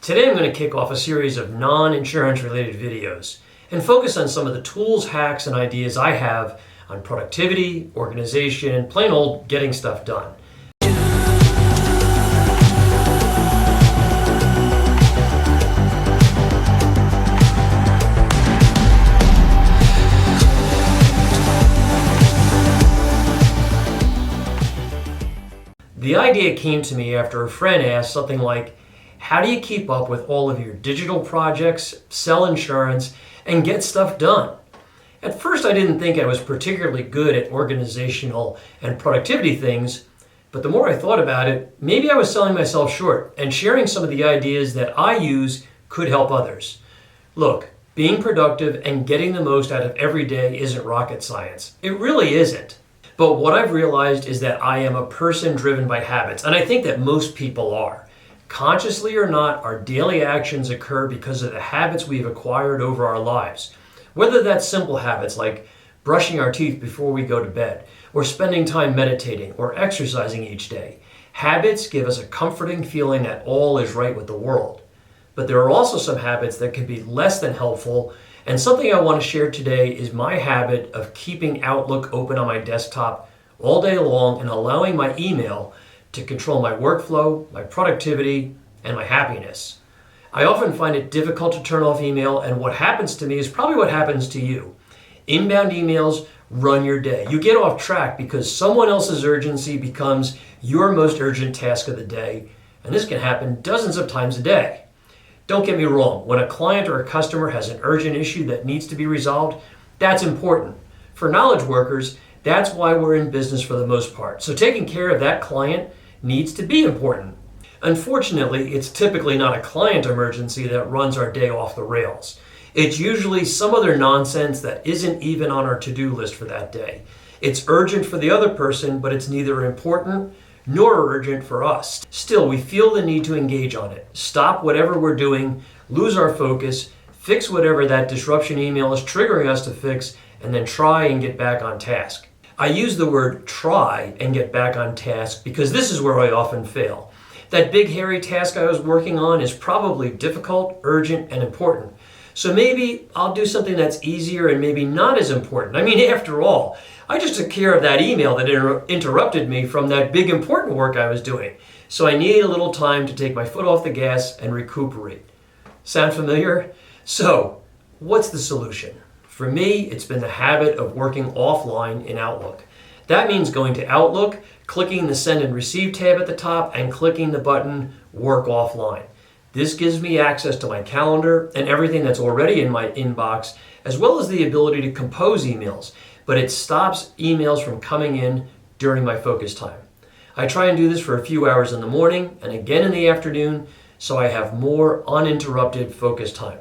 Today I'm going to kick off a series of non-insurance related videos and focus on some of the tools, hacks, and ideas I have on productivity, organization, and plain old getting stuff done. The idea came to me after a friend asked something like, how do you keep up with all of your digital projects, sell insurance, and get stuff done? At first I didn't think I was particularly good at organizational and productivity things, but the more I thought about it, maybe I was selling myself short and sharing some of the ideas that I use could help others. Look, being productive and getting the most out of every day isn't rocket science. It really isn't. But what I've realized is that I am a person driven by habits, and I think that most people are. Consciously or not, our daily actions occur because of the habits we've acquired over our lives. Whether that's simple habits like brushing our teeth before we go to bed, or spending time meditating, or exercising each day. Habits give us a comforting feeling that all is right with the world. But there are also some habits that can be less than helpful, and something I want to share today is my habit of keeping Outlook open on my desktop all day long and allowing my email to control my workflow, my productivity, and my happiness. I often find it difficult to turn off email, and what happens to me is probably what happens to you. Inbound emails run your day. You get off track because someone else's urgency becomes your most urgent task of the day, and this can happen dozens of times a day. Don't get me wrong, when a client or a customer has an urgent issue that needs to be resolved, that's important. For knowledge workers, that's why we're in business for the most part. So taking care of that client needs to be important. Unfortunately, it's typically not a client emergency that runs our day off the rails. It's usually some other nonsense that isn't even on our to-do list for that day. It's urgent for the other person, but it's neither important nor urgent for us. Still, we feel the need to engage on it. Stop whatever we're doing, lose our focus, fix whatever that disruption email is triggering us to fix, and then try and get back on task. I use the word try and get back on task because this is where I often fail. That big hairy task I was working on is probably difficult, urgent, and important. So maybe I'll do something that's easier and maybe not as important. I mean, after all, I just took care of that email that interrupted me from that big important work I was doing. So I need a little time to take my foot off the gas and recuperate. Sound familiar? So, what's the solution? For me, it's been the habit of working offline in Outlook. That means going to Outlook, clicking the Send and Receive tab at the top, and clicking the button Work Offline. This gives me access to my calendar and everything that's already in my inbox, as well as the ability to compose emails, but it stops emails from coming in during my focus time. I try and do this for a few hours in the morning and again in the afternoon, so I have more uninterrupted focus time.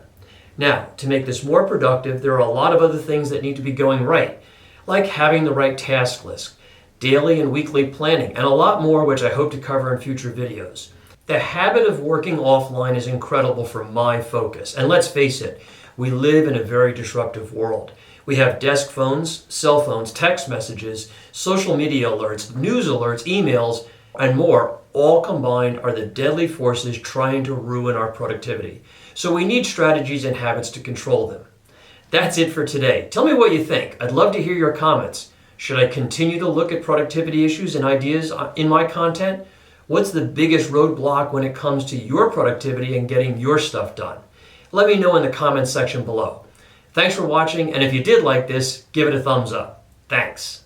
Now, to make this more productive, there are a lot of other things that need to be going right, like having the right task list, daily and weekly planning, and a lot more which I hope to cover in future videos. The habit of working offline is incredible for my focus. And let's face it, we live in a very disruptive world. We have desk phones, cell phones, text messages, social media alerts, news alerts, emails, and more. All combined are the deadly forces trying to ruin our productivity. So we need strategies and habits to control them. That's it for today. Tell me what you think. I'd love to hear your comments. Should I continue to look at productivity issues and ideas in my content? What's the biggest roadblock when it comes to your productivity and getting your stuff done? Let me know in the comments section below. Thanks for watching, and if you did like this, give it a thumbs up. Thanks.